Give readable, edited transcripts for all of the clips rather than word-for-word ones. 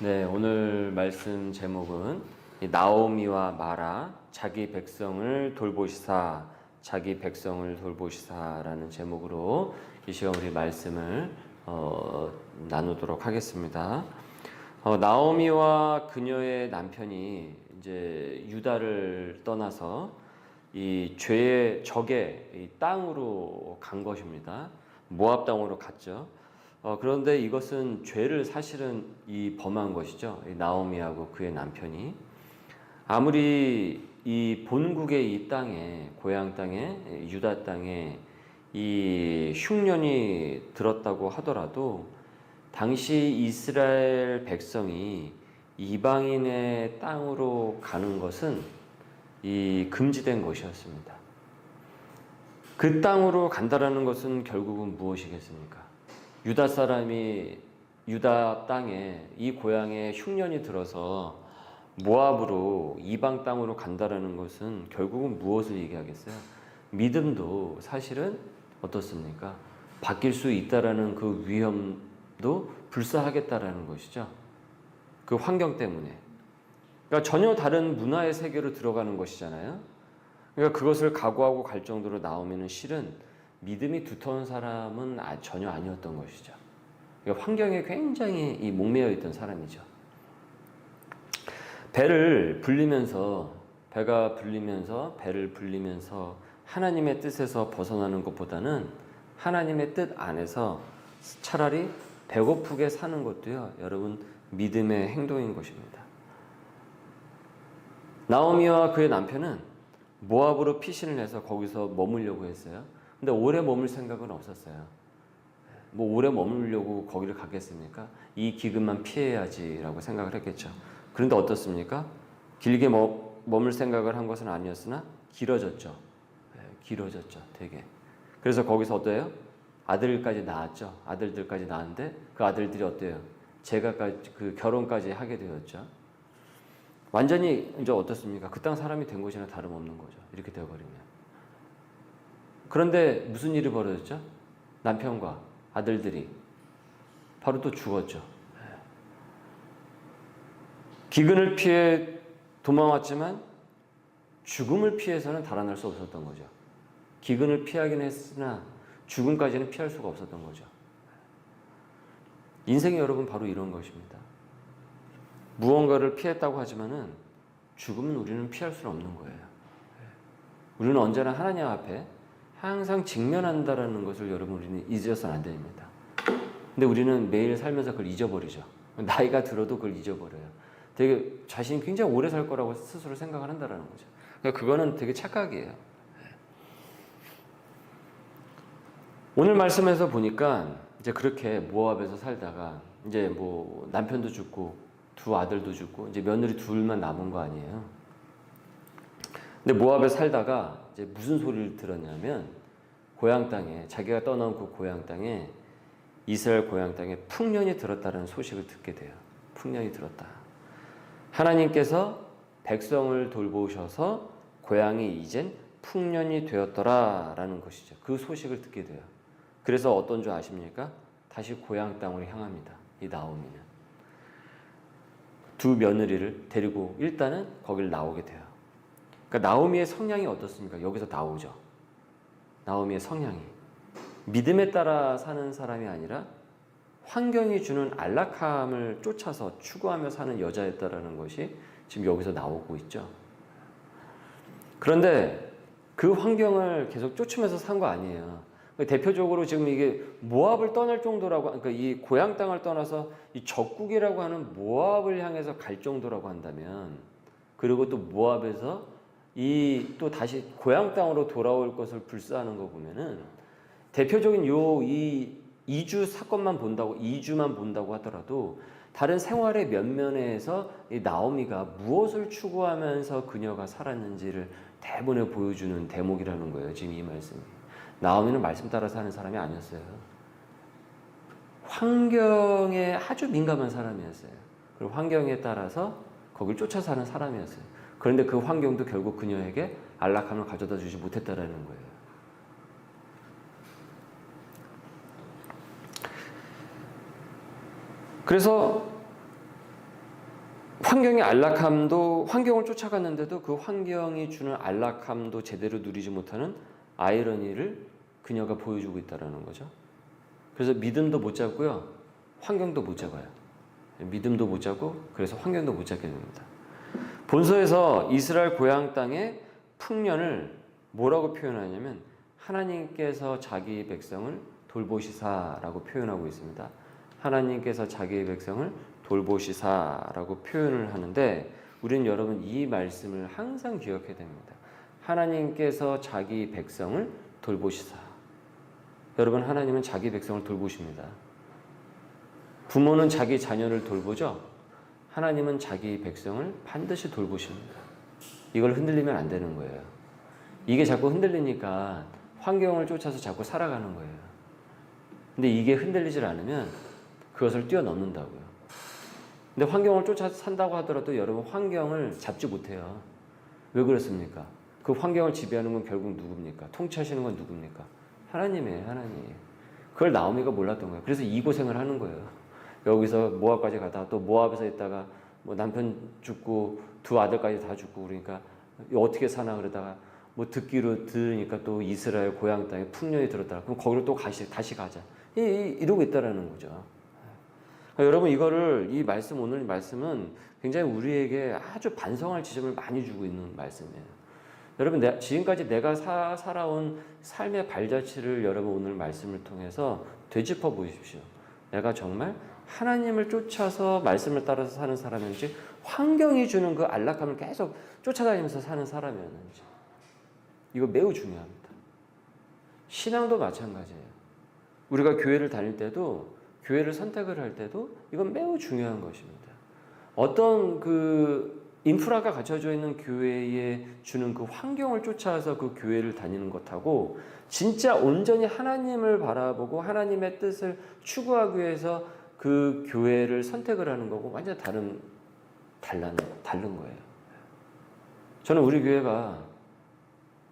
네, 오늘 말씀 제목은 나오미와 마라 자기 백성을 돌보시사, 자기 백성을 돌보시사라는 제목으로 이 시간 우리 말씀을 나누도록 하겠습니다. 나오미와 그녀의 남편이 이제 유다를 떠나서 이 죄의 적의 이 땅으로 간 것입니다. 모압 땅으로 갔죠. 그런데 이것은 죄를 사실은 범한 것이죠. 이 나오미하고 그의 남편이 아무리 이 본국의 이 땅에, 고향 땅에, 유다 땅에 이 흉년이 들었다고 하더라도 당시 이스라엘 백성이 이방인의 땅으로 가는 것은 이 금지된 것이었습니다. 그 땅으로 간다라는 것은 결국은 무엇이겠습니까? 유다 사람이 유다 땅에 이 고향에 흉년이 들어서 모압으로 이방 땅으로 간다라는 것은 결국은 무엇을 얘기하겠어요? 믿음도 사실은 어떻습니까? 바뀔 수 있다라는 그 위험도 불사하겠다라는 것이죠. 그 환경 때문에. 그러니까 전혀 다른 문화의 세계로 들어가는 것이잖아요. 그러니까 그것을 각오하고 갈 정도로 나오면은 실은 믿음이 두터운 사람은 전혀 아니었던 것이죠. 그러니까 환경에 굉장히 목매여 있던 사람이죠. 배가 배를 불리면서 하나님의 뜻에서 벗어나는 것보다는 하나님의 뜻 안에서 차라리 배고프게 사는 것도요, 여러분, 믿음의 행동인 것입니다. 나오미와 그의 남편은 모압으로 피신을 해서 거기서 머물려고 했어요. 근데 오래 머물 생각은 없었어요. 뭐 오래 머물려고 거기를 가겠습니까? 이 기근만 피해야지라고 생각을 했겠죠. 그런데 어떻습니까? 길게 머물 생각을 한 것은 아니었으나 길어졌죠. 길어졌죠, 되게. 그래서 거기서 어때요? 아들까지 낳았죠. 아들들까지 낳았는데 그 아들들이 어때요? 그 결혼까지 하게 되었죠. 완전히 이제 어떻습니까? 그 땅 사람이 된 것이나 다름없는 거죠. 이렇게 되어버리면. 그런데 무슨 일이 벌어졌죠? 남편과 아들들이 바로 또 죽었죠. 기근을 피해 도망왔지만 죽음을 피해서는 달아날 수 없었던 거죠. 기근을 피하긴 했으나 죽음까지는 피할 수가 없었던 거죠. 인생이 여러분 바로 이런 것입니다. 무언가를 피했다고 하지만은 죽음은 우리는 피할 수는 없는 거예요. 우리는 언제나 하나님 앞에 항상 직면한다라는 것을 여러분 우리는 잊어서는 안 됩니다. 근데 우리는 매일 살면서 그걸 잊어버리죠. 나이가 들어도 그걸 잊어버려요. 되게 자신이 굉장히 오래 살 거라고 스스로 생각을 한다라는 거죠. 그러니까 그거는 되게 착각이에요. 오늘 말씀에서 보니까 이제 그렇게 모압에서 살다가 이제 뭐 남편도 죽고 두 아들도 죽고 이제 며느리 둘만 남은 거 아니에요. 근데 모압에 살다가 이제 무슨 소리를 들었냐면 고향 땅에, 자기가 떠나온 그 고향 땅에, 이스라엘 고향 땅에 풍년이 들었다는 소식을 듣게 돼요. 풍년이 들었다. 하나님께서 백성을 돌보셔서 고향이 이젠 풍년이 되었더라라는 것이죠. 그 소식을 듣게 돼요. 그래서 어떤 줄 아십니까? 다시 고향 땅으로 향합니다. 이 나오미는. 두 며느리를 데리고 일단은 거기를 나오게 돼요. 그러니까 나오미의 성향이 어떻습니까? 여기서 나오죠. 나오미의 성향이. 믿음에 따라 사는 사람이 아니라 환경이 주는 안락함을 쫓아서 추구하며 사는 여자였다라는 것이 지금 여기서 나오고 있죠. 그런데 그 환경을 계속 쫓으면서 산 거 아니에요. 대표적으로 지금 이게 모압을 떠날 정도라고, 그러니까 이 고향 땅을 떠나서 이 적국이라고 하는 모압을 향해서 갈 정도라고 한다면, 그리고 또 모압에서 또 다시 고향 땅으로 돌아올 것을 불사하는 거 보면은 대표적인 이 이주 사건만 본다고, 이주만 본다고 하더라도 다른 생활의 면면에서 이 나오미가 무엇을 추구하면서 그녀가 살았는지를 대본에 보여주는 대목이라는 거예요. 지금 이 말씀이. 나오미는 말씀 따라 사는 사람이 아니었어요. 환경에 아주 민감한 사람이었어요. 그리고 환경에 따라서 거길 쫓아 사는 사람이었어요. 그런데 그 환경도 결국 그녀에게 안락함을 가져다 주지 못했다라는 거예요. 그래서 환경의 안락함도 환경을 쫓아갔는데도 그 환경이 주는 안락함도 제대로 누리지 못하는 아이러니를 그녀가 보여주고 있다는 거죠. 그래서 믿음도 못 잡고요. 환경도 못 잡아요. 믿음도 못 잡고 그래서 환경도 못 잡게 됩니다. 본서에서 이스라엘 고향 땅의 풍년을 뭐라고 표현하냐면 하나님께서 자기 백성을 돌보시사라고 표현하고 있습니다. 하나님께서 자기의 백성을 돌보시사라고 표현을 하는데 우리는 여러분 이 말씀을 항상 기억해야 됩니다. 하나님께서 자기 백성을 돌보시사. 여러분 하나님은 자기 백성을 돌보십니다. 부모는 자기 자녀를 돌보죠. 하나님은 자기 백성을 반드시 돌보십니다. 이걸 흔들리면 안 되는 거예요. 이게 자꾸 흔들리니까 환경을 쫓아서 자꾸 살아가는 거예요. 근데 이게 흔들리질 않으면 그것을 뛰어넘는다고요. 근데 환경을 쫓아서 산다고 하더라도 여러분 환경을 잡지 못해요. 왜 그렇습니까? 그 환경을 지배하는 건 결국 누굽니까? 통치하시는 건 누굽니까? 하나님이에요, 하나님. 그걸 나오미가 몰랐던 거예요. 그래서 이 고생을 하는 거예요. 여기서 모압까지 가다가 또 모압에서 있다가 뭐 남편 죽고 두 아들까지 다 죽고 그러니까 어떻게 사나 그러다가 뭐 듣기로 들으니까 또 이스라엘 고향 땅에 풍년이 들었다. 그럼 거기로 또 다시 가자. 이러고 있다라는 거죠. 여러분 이거를 이 말씀 오늘 이 말씀은 굉장히 우리에게 아주 반성할 지점을 많이 주고 있는 말씀이에요. 여러분 지금까지 내가 살아온 삶의 발자취를 여러분 오늘 말씀을 통해서 되짚어 보십시오. 내가 정말 하나님을 쫓아서 말씀을 따라서 사는 사람인지 환경이 주는 그 안락함을 계속 쫓아다니면서 사는 사람이었는지 이거 매우 중요합니다. 신앙도 마찬가지예요. 우리가 교회를 다닐 때도 교회를 선택을 할 때도 이건 매우 중요한 것입니다. 어떤 그 인프라가 갖춰져 있는 교회에 주는 그 환경을 쫓아서 그 교회를 다니는 것하고 진짜 온전히 하나님을 바라보고 하나님의 뜻을 추구하기 위해서 그 교회를 선택을 하는 거고 완전 다른 거예요. 저는 우리 교회가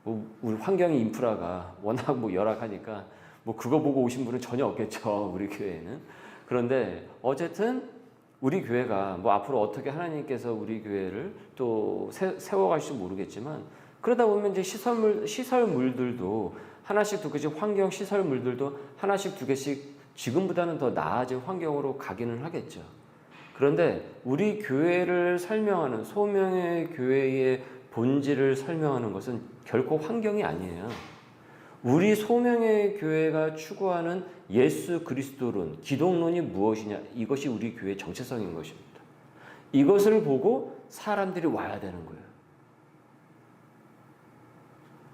우리 환경이 인프라가 워낙 열악하니까 그거 보고 오신 분은 전혀 없겠죠. 우리 교회에는. 그런데 어쨌든 우리 교회가 앞으로 어떻게 하나님께서 우리 교회를 또 세워가실지 모르겠지만 그러다 보면 이제 시설물들도 하나씩 두 개씩 환경 시설물들도 하나씩 두 개씩 지금보다는 더 나아진 환경으로 가기는 하겠죠. 그런데 우리 교회를 설명하는 소명의 교회의 본질을 설명하는 것은 결코 환경이 아니에요. 우리 소명의 교회가 추구하는 예수 그리스도론, 기독론이 무엇이냐 이것이 우리 교회의 정체성인 것입니다. 이것을 보고 사람들이 와야 되는 거예요.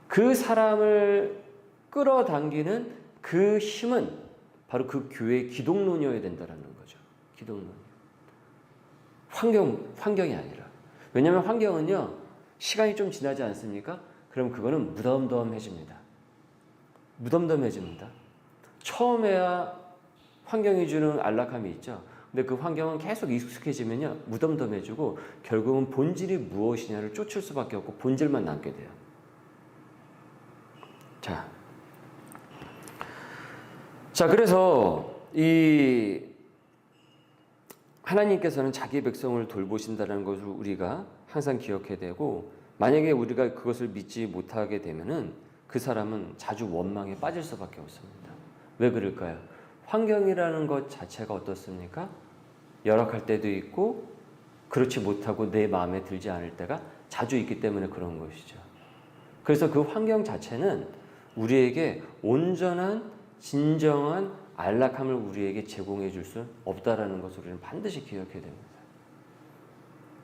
그 사람을 끌어당기는 그 힘은 바로 그 교회의 기독론이어야 된다는 거죠. 기독론. 환경이 아니라. 왜냐하면 환경은요, 시간이 좀 지나지 않습니까? 그럼 그거는 무덤덤해집니다. 처음에야 환경이 주는 안락함이 있죠. 근데 그 환경은 계속 익숙해지면요, 무덤덤해지고 결국은 본질이 무엇이냐를 쫓을 수밖에 없고 본질만 남게 돼요. 자, 그래서 이 하나님께서는 자기 백성을 돌보신다는 것을 우리가 항상 기억해야 되고, 만약에 우리가 그것을 믿지 못하게 되면은 그 사람은 자주 원망에 빠질 수밖에 없습니다. 왜 그럴까요? 환경이라는 것 자체가 어떻습니까? 열악할 때도 있고 그렇지 못하고 내 마음에 들지 않을 때가 자주 있기 때문에 그런 것이죠. 그래서 그 환경 자체는 우리에게 온전한 진정한 안락함을 우리에게 제공해 줄 수 없다라는 것을 우리는 반드시 기억해야 됩니다.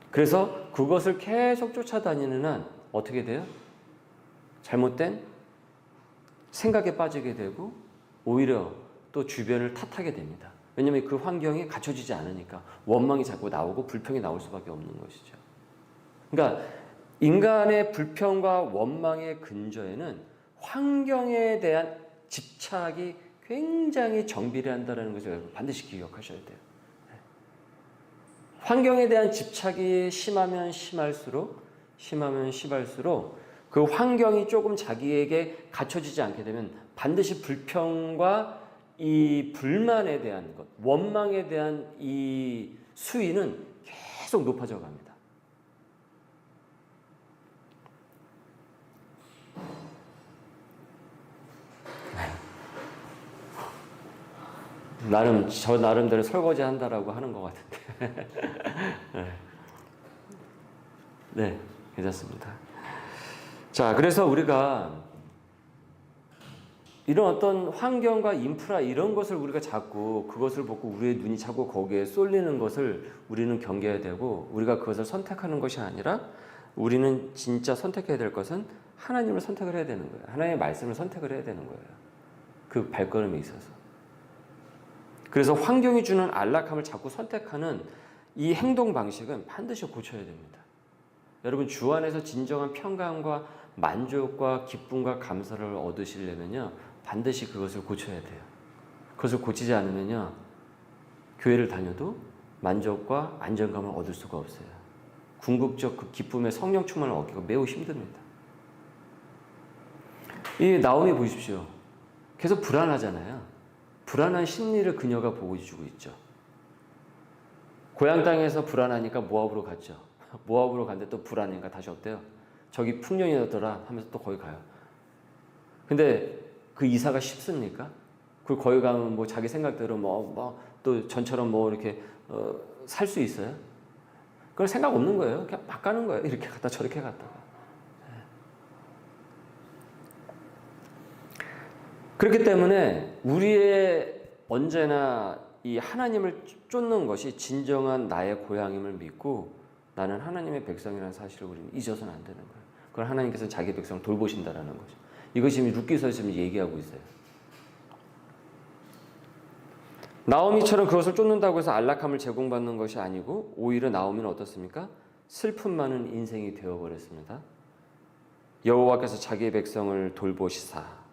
그래서 그것을 계속 쫓아다니는 한 어떻게 돼요? 잘못된 생각에 빠지게 되고 오히려 또 주변을 탓하게 됩니다. 왜냐하면 그 환경이 갖춰지지 않으니까 원망이 자꾸 나오고 불평이 나올 수밖에 없는 것이죠. 그러니까 인간의 불평과 원망의 근저에는 환경에 대한 집착이 굉장히 정비례한다는 것을 반드시 기억하셔야 돼요. 환경에 대한 집착이 심하면 심할수록 그 환경이 조금 자기에게 갖춰지지 않게 되면 반드시 불평과 이 불만에 대한 것, 원망에 대한 이 수위는 계속 높아져 갑니다. 저 나름대로 설거지 한다라고 하는 것 같은데. 네, 괜찮습니다. 자, 그래서 우리가 이런 어떤 환경과 인프라 이런 것을 우리가 자꾸 그것을 보고 우리의 눈이 자꾸 거기에 쏠리는 것을 우리는 경계해야 되고, 우리가 그것을 선택하는 것이 아니라 우리는 진짜 선택해야 될 것은 하나님을 선택을 해야 되는 거예요. 하나님의 말씀을 선택을 해야 되는 거예요. 그 발걸음에 있어서. 그래서 환경이 주는 안락함을 자꾸 선택하는 이 행동 방식은 반드시 고쳐야 됩니다. 여러분, 주 안에서 진정한 평강과 만족과 기쁨과 감사를 얻으시려면요, 반드시 그것을 고쳐야 돼요. 그것을 고치지 않으면요, 교회를 다녀도 만족과 안정감을 얻을 수가 없어요. 궁극적 그 기쁨의 성령 충만을 얻기가 매우 힘듭니다. 이 나오미 보십시오. 계속 불안하잖아요. 불안한 심리를 그녀가 보여주고 있죠. 고향 땅에서 불안하니까 모압으로 갔죠. 모압으로 갔는데 또 불안하니까 다시 어때요? 저기 풍년이 났더라 하면서 또 거기 가요. 근데 그 이사가 쉽습니까? 그 거기 가면 뭐 자기 생각대로 또 전처럼 이렇게 살 수 있어요? 그럴 생각 없는 거예요. 그냥 막 가는 거예요. 이렇게 갔다 저렇게 갔다가. 그렇기 때문에 우리의 언제나 이 하나님을 쫓는 것이 진정한 나의 고향임을 믿고 나는 하나님의 백성이라는 사실을 우리는 잊어서는 안 되는 거예요. 그걸 하나님께서 자기 백성을 돌보신다라는 거죠. 이것이 룻기서에 지금 얘기하고 있어요. 나오미처럼 그것을 쫓는다고 해서 안락함을 제공받는 것이 아니고 오히려 나오미는 어떻습니까? 슬픔 많은 인생이 되어버렸습니다. 여호와께서 자기의 백성을 돌보시사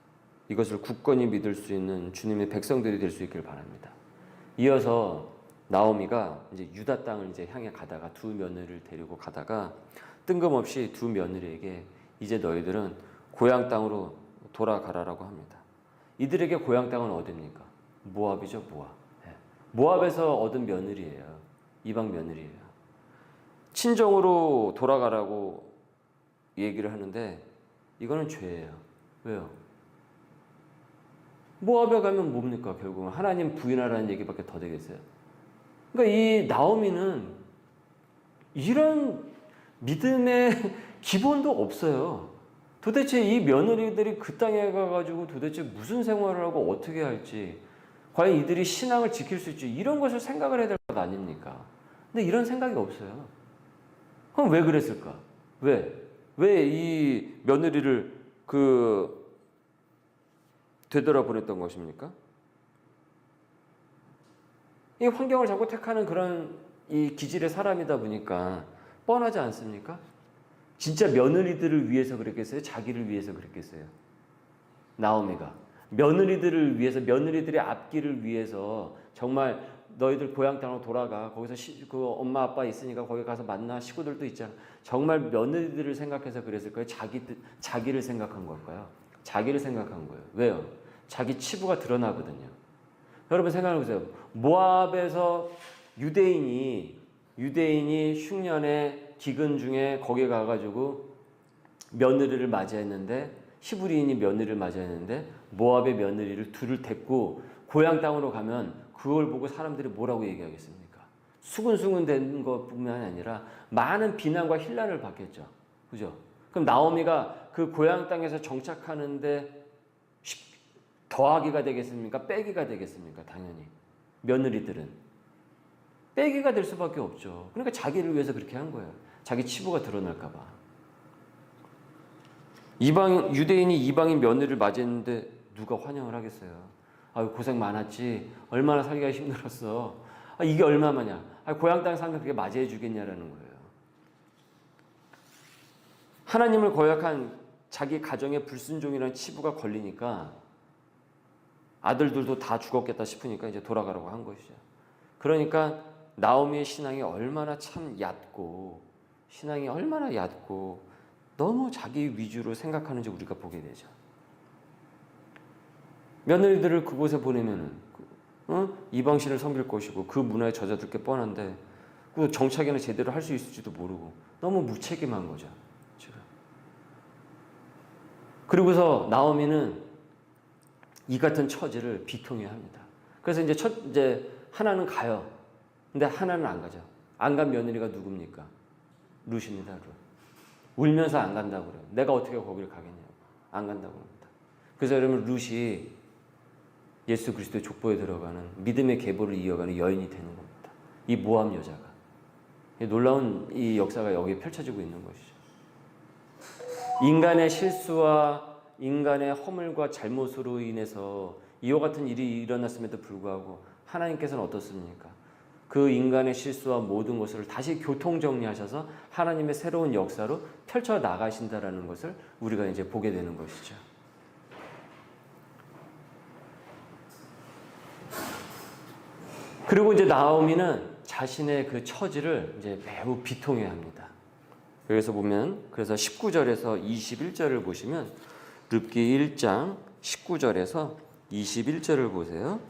이것을 굳건히 믿을 수 있는 주님의 백성들이 될 수 있기를 바랍니다. 이어서 나오미가 이제 유다 땅을 이제 향해 가다가 두 며느리를 데리고 가다가 뜬금없이 두 며느리에게 이제 너희들은 고향 땅으로 돌아가라라고 합니다. 이들에게 고향 땅은 어디입니까? 모압이죠, 모압. 모압에서 얻은 며느리예요. 이방 며느리예요. 친정으로 돌아가라고 얘기를 하는데 이거는 죄예요. 왜요? 모압에 가면 뭡니까? 결국은 하나님 부인하라는 얘기밖에 더 되겠어요. 그러니까 이 나오미는 이런 믿음의 기본도 없어요. 도대체 이 며느리들이 그 땅에 가가지고 도대체 무슨 생활을 하고 어떻게 할지, 과연 이들이 신앙을 지킬 수 있지, 이런 것을 생각을 해야 될 것 아닙니까? 근데 이런 생각이 없어요. 그럼 왜 그랬을까? 왜 이 며느리를 되돌아보냈던 것입니까? 이 환경을 자꾸 택하는 그런 이 기질의 사람이다 보니까 뻔하지 않습니까? 진짜 며느리들을 위해서 그랬겠어요? 자기를 위해서 그랬겠어요? 나오미가 며느리들을 위해서, 며느리들의 앞길을 위해서 정말 너희들 고향 땅으로 돌아가, 거기서 그 엄마 아빠 있으니까 거기 가서 만나, 식구들도 있잖아. 정말 며느리들을 생각해서 그랬을 거예요? 자기를 생각한 걸까요? 자기를 생각한 거예요. 왜요? 자기 치부가 드러나거든요. 여러분 생각해보세요. 모압에서 유대인이 흉년의 기근 중에 거기 가가지고 며느리를 맞이했는데, 히브리인이 며느리를 맞이했는데 모압의 며느리를 둘을 데리고 고향 땅으로 가면 그걸 보고 사람들이 뭐라고 얘기하겠습니까? 수근수근 된 것뿐만 아니라 많은 비난과 힐난을 받겠죠. 그죠? 그럼 나오미가 그 고향 땅에서 정착하는데 더하기가 되겠습니까? 빼기가 되겠습니까? 당연히. 며느리들은. 빼기가 될 수밖에 없죠. 그러니까 자기를 위해서 그렇게 한 거예요. 자기 치부가 드러날까 봐. 유대인이 이방인 며느리를 맞이했는데 누가 환영을 하겠어요? 아유, 고생 많았지. 얼마나 살기가 힘들었어. 이게 얼마만이야. 고향 땅 사람들 그렇게 맞이해 주겠냐라는 거예요. 하나님을 거역한 자기 가정의 불순종이라는 치부가 걸리니까 아들들도 다 죽었겠다 싶으니까 이제 돌아가라고 한 것이죠. 그러니까 나오미의 신앙이 얼마나 참 얕고, 너무 자기 위주로 생각하는지 우리가 보게 되죠. 며느리들을 그곳에 보내면은 이방신을 섬길 것이고 그 문화에 젖어들 게 뻔한데 그 정착이나 제대로 할 수 있을지도 모르고 너무 무책임한 거죠. 지금. 그리고서 나오미는 이 같은 처지를 비통해합니다. 그래서 이제 하나는 가요. 근데 하나는 안 가죠. 안 간 며느리가 누굽니까? 룻입니다. 룻. 울면서 안 간다고 그래요. 내가 어떻게 거기를 가겠냐고. 안 간다고 합니다. 그래서 여러분 룻이 예수 그리스도의 족보에 들어가는 믿음의 계보를 이어가는 여인이 되는 겁니다. 이 모함 여자가. 놀라운 이 역사가 여기에 펼쳐지고 있는 것이죠. 인간의 실수와 인간의 허물과 잘못으로 인해서 이와 같은 일이 일어났음에도 불구하고 하나님께서는 어떻습니까? 그 인간의 실수와 모든 것을 다시 교통정리하셔서 하나님의 새로운 역사로 펼쳐 나가신다라는 것을 우리가 이제 보게 되는 것이죠. 그리고 이제 나오미는 자신의 그 처지를 이제 매우 비통해합니다. 여기서 보면 그래서 19절에서 21절을 보시면 룻기 1장 19절에서 21절을 보세요.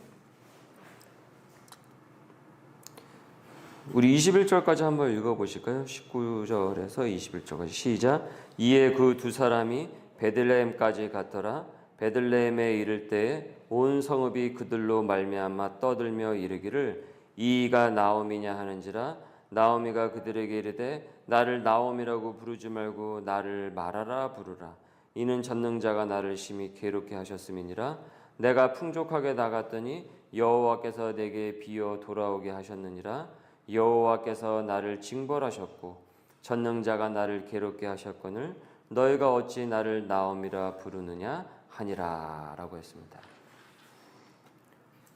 우리 21절까지 한번 읽어보실까요? 19절에서 21절까지 시작. 이에 그 두 사람이 베들레헴까지 갔더라. 베들레헴에 이를 때에 온 성읍이 그들로 말미암아 떠들며 이르기를 이가 나오미냐 하는지라. 나오미가 그들에게 이르되 나를 나오미라고 부르지 말고 나를 마라라 부르라. 이는 전능자가 나를 심히 괴롭게 하셨음이니라. 내가 풍족하게 나갔더니 여호와께서 내게 비어 돌아오게 하셨느니라. 여호와께서 나를 징벌하셨고 전능자가 나를 괴롭게 하셨거늘 너희가 어찌 나를 나오미라 부르느냐 하니라 라고 했습니다.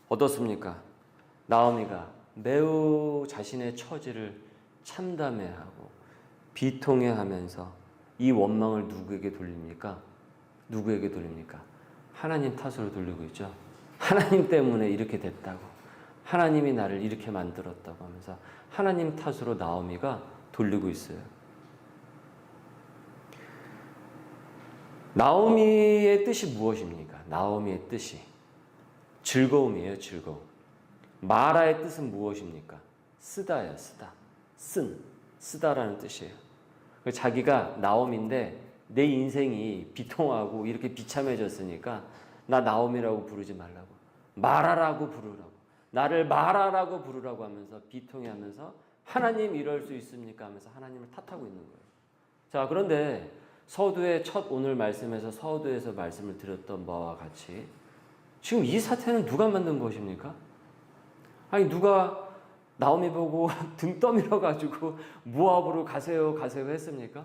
어떻습니까? 나오미가 매우 자신의 처지를 참담해하고 비통해하면서 이 원망을 누구에게 돌립니까? 누구에게 돌립니까? 하나님 탓으로 돌리고 있죠. 하나님 때문에 이렇게 됐다고. 하나님이 나를 이렇게 만들었다고 하면서 하나님 탓으로 나오미가 돌리고 있어요. 나오미의 뜻이 무엇입니까? 나오미의 뜻이 즐거움이에요. 즐거움. 마라의 뜻은 무엇입니까? 쓰다예요. 쓰다. 쓰다라는 뜻이에요. 자기가 나오미인데 내 인생이 비통하고 이렇게 비참해졌으니까 나 나오미라고 부르지 말라고. 마라라고 부르라고. 나를 마라라고 부르라고 하면서 비통해하면서 하나님 이럴 수 있습니까? 하면서 하나님을 탓하고 있는 거예요. 자, 그런데 서두의 첫 오늘 말씀에서 서두에서 말씀을 드렸던 바와 같이 지금 이 사태는 누가 만든 것입니까? 아니 누가 나오미 보고 등 떠밀어 가지고 모압으로 가세요 했습니까?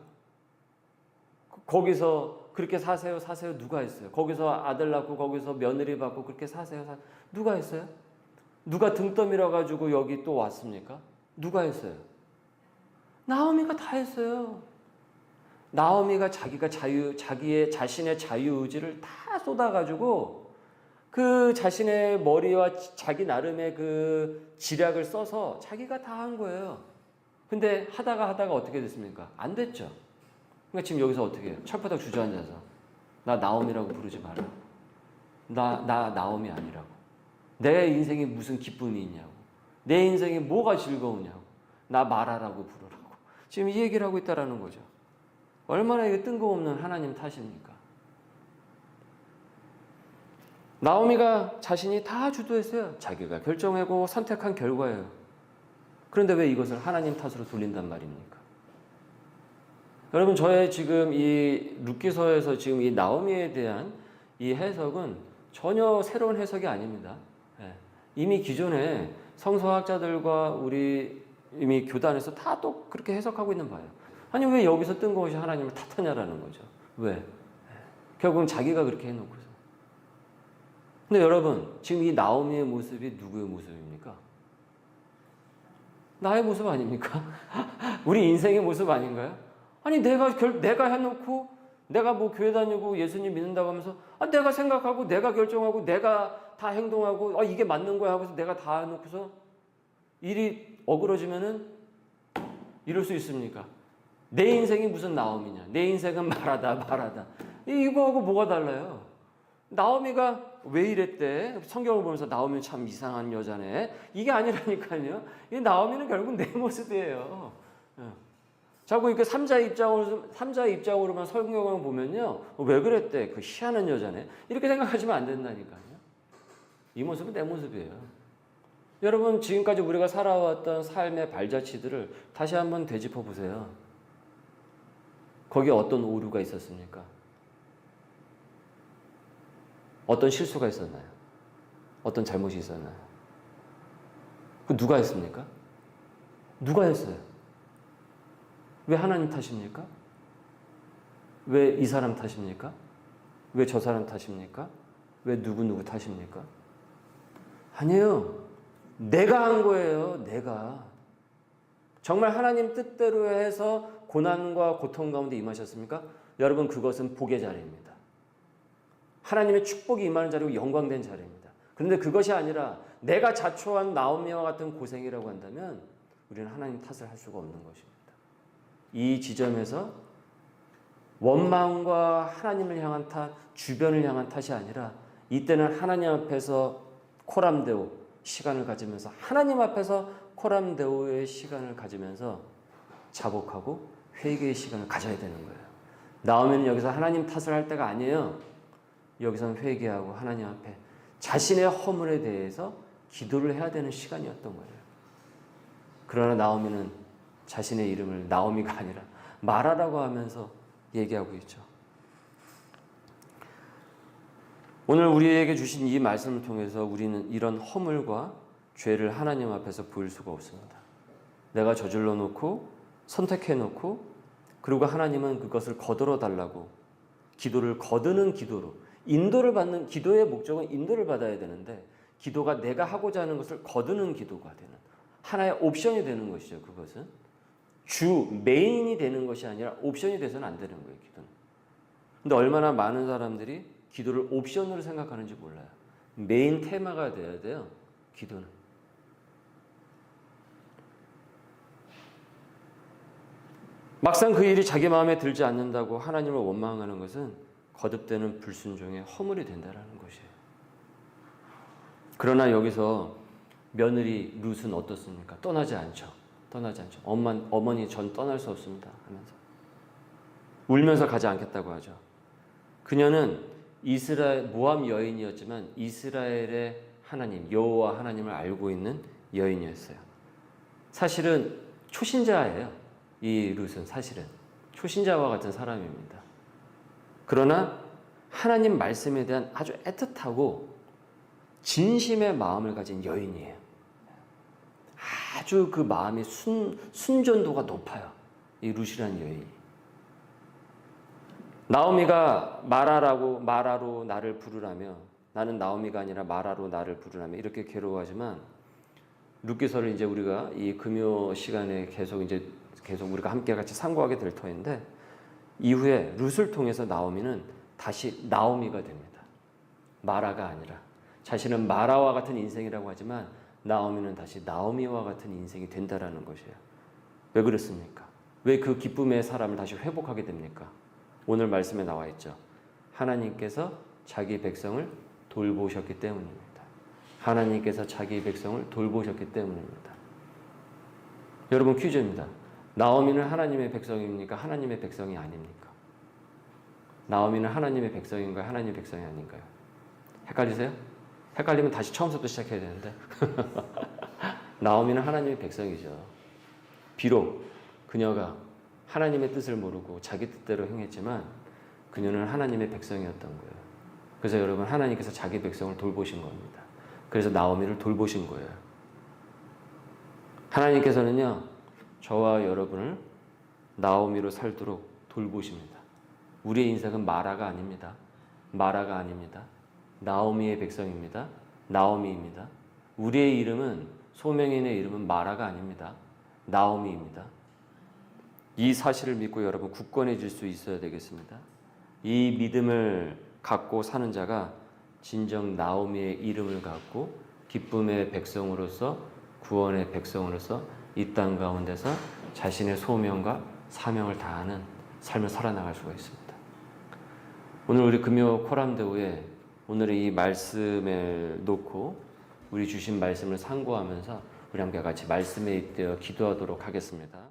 거기서 그렇게 사세요 누가 했어요? 거기서 아들 낳고 거기서 며느리 받고 그렇게 사세요 누가 했어요? 누가 등 떠밀어 가지고 여기 또 왔습니까? 누가 했어요? 나오미가 다 했어요. 나오미가 자기의 자신의 자유의지를 다 쏟아가지고 그 자신의 머리와 자기 나름의 그 지략을 써서 자기가 다 한 거예요. 근데 하다가 어떻게 됐습니까? 안 됐죠. 그러니까 지금 여기서 어떻게 해요? 철바닥 주저앉아서 나 나오미라고 부르지 마라. 나 나오미 아니라고. 내 인생에 무슨 기쁨이 있냐고. 내 인생에 뭐가 즐거우냐고. 나 마라라고 부르라고. 지금 이 얘기를 하고 있다라는 거죠. 얼마나 이게 뜬금없는 하나님 탓입니까? 나오미가 자신이 다 주도했어요. 자기가 결정하고 선택한 결과예요. 그런데 왜 이것을 하나님 탓으로 돌린단 말입니까? 여러분, 저의 지금 이 룻기서에서 지금 이 나오미에 대한 이 해석은 전혀 새로운 해석이 아닙니다. 이미 기존에 성서학자들과 우리 이미 교단에서 다 또 그렇게 해석하고 있는 바예요. 아니 왜 여기서 뜬금없이 하나님을 탓하냐라는 거죠. 왜? 결국은 자기가 그렇게 해놓고서. 근데 여러분, 지금 이 나오미의 모습이 누구의 모습입니까? 나의 모습 아닙니까? 우리 인생의 모습 아닌가요? 아니 내가 해놓고 내가 뭐 교회 다니고 예수님 믿는다고 하면서 내가 생각하고 내가 결정하고 내가 다 행동하고 이게 맞는 거야 하고서 내가 다 해놓고서 일이 어그러지면은 이럴 수 있습니까? 내 인생이 무슨 나오미냐? 내 인생은 말하다. 이거하고 뭐가 달라요? 나오미가 왜 이랬대? 성경을 보면서 나오미는 참 이상한 여자네. 이게 아니라니까요. 이 나오미는 결국 내 모습이에요. 자꾸 이렇게 삼자의 입장으로만 성경을 보면요. 왜 그랬대? 그 희한한 여자네. 이렇게 생각하시면 안 된다니까요. 이 모습은 내 모습이에요. 여러분, 지금까지 우리가 살아왔던 삶의 발자취들을 다시 한번 되짚어 보세요. 거기에 어떤 오류가 있었습니까? 어떤 실수가 있었나요? 어떤 잘못이 있었나요? 그 누가 했습니까? 누가 했어요? 왜 하나님 탓입니까? 왜 이 사람 탓입니까? 왜 저 사람 탓입니까? 왜 누구 탓입니까? 아니에요. 내가 한 거예요. 내가. 정말 하나님 뜻대로 해서 고난과 고통 가운데 임하셨습니까? 여러분, 그것은 복의 자리입니다. 하나님의 축복이 임하는 자리고 영광된 자리입니다. 그런데 그것이 아니라 내가 자초한 나오미와 같은 고생이라고 한다면 우리는 하나님 탓을 할 수가 없는 것입니다. 이 지점에서 원망과 하나님을 향한 탓, 주변을 향한 탓이 아니라 이때는 하나님 앞에서 코람데오 시간을 가지면서 하나님 앞에서 코람데오의 시간을 가지면서 자복하고 회개의 시간을 가져야 되는 거예요. 나오미는 여기서 하나님 탓을 할 때가 아니에요. 여기서는 회개하고 하나님 앞에 자신의 허물에 대해서 기도를 해야 되는 시간이었던 거예요. 그러나 나오미는 자신의 이름을 나오미가 아니라 마라라고 하면서 얘기하고 있죠. 오늘 우리에게 주신 이 말씀을 통해서 우리는 이런 허물과 죄를 하나님 앞에서 보일 수가 없습니다. 내가 저질러 놓고 선택해 놓고 그리고 하나님은 그것을 거들어 달라고 기도를 거드는 기도로 인도를 받는 기도의 목적은 인도를 받아야 되는데 기도가 내가 하고자 하는 것을 거드는 기도가 되는 하나의 옵션이 되는 것이죠. 그것은 메인이 되는 것이 아니라 옵션이 돼서는 안 되는 거예요. 기도는. 근데 얼마나 많은 사람들이 기도를 옵션으로 생각하는지 몰라요. 메인 테마가 돼야 돼요. 기도는. 막상 그 일이 자기 마음에 들지 않는다고 하나님을 원망하는 것은 거듭되는 불순종의 허물이 된다는 것이에요. 그러나 여기서 며느리 룻은 어떻습니까? 떠나지 않죠. 어머니 전 떠날 수 없습니다 하면서 울면서 가지 않겠다고 하죠. 그녀는 모압 여인이었지만 이스라엘의 하나님 여호와 하나님을 알고 있는 여인이었어요. 사실은 초신자예요. 이 룻은 사실은 초신자와 같은 사람입니다. 그러나 하나님 말씀에 대한 아주 애틋하고 진심의 마음을 가진 여인이에요. 아주 그 마음이 순전도가 높아요. 이 룻이라는 여인이. 나오미가 마라로 나를 부르라며 나는 나오미가 아니라 마라로 나를 부르라며 이렇게 괴로워하지만 룻기서를 이제 우리가 이 금요 시간에 계속 우리가 함께 같이 상고하게 될 터인데 이후에 룻을 통해서 나오미는 다시 나오미가 됩니다. 마라가 아니라 자신은 마라와 같은 인생이라고 하지만 나오미는 다시 나오미와 같은 인생이 된다라는 것이에요. 왜 그렇습니까? 왜 그 기쁨의 사람을 다시 회복하게 됩니까? 오늘 말씀에 나와 있죠. 하나님께서 자기 백성을 돌보셨기 때문입니다. 하나님께서 자기 백성을 돌보셨기 때문입니다. 여러분 퀴즈입니다. 나오미는 하나님의 백성입니까? 하나님의 백성이 아닙니까? 나오미는 하나님의 백성인가요? 하나님의 백성이 아닌가요? 헷갈리세요? 헷갈리면 다시 처음부터 시작해야 되는데 나오미는 하나님의 백성이죠. 비록 그녀가 하나님의 뜻을 모르고 자기 뜻대로 행했지만 그녀는 하나님의 백성이었던 거예요. 그래서 여러분 하나님께서 자기 백성을 돌보신 겁니다. 그래서 나오미를 돌보신 거예요. 하나님께서는요 저와 여러분을 나오미로 살도록 돌보십니다. 우리의 인생은 마라가 아닙니다. 마라가 아닙니다. 나오미의 백성입니다. 나오미입니다. 우리의 이름은 소명인의 이름은 마라가 아닙니다. 나오미입니다. 이 사실을 믿고 여러분 굳건해질 수 있어야 되겠습니다. 이 믿음을 갖고 사는 자가 진정 나오미의 이름을 갖고 기쁨의 백성으로서 구원의 백성으로서 이 땅 가운데서 자신의 소명과 사명을 다하는 삶을 살아나갈 수가 있습니다. 오늘 우리 금요 코람데오에 오늘의 이 말씀을 놓고 우리 주신 말씀을 상고하면서 우리 함께 같이 말씀에 입되어 기도하도록 하겠습니다.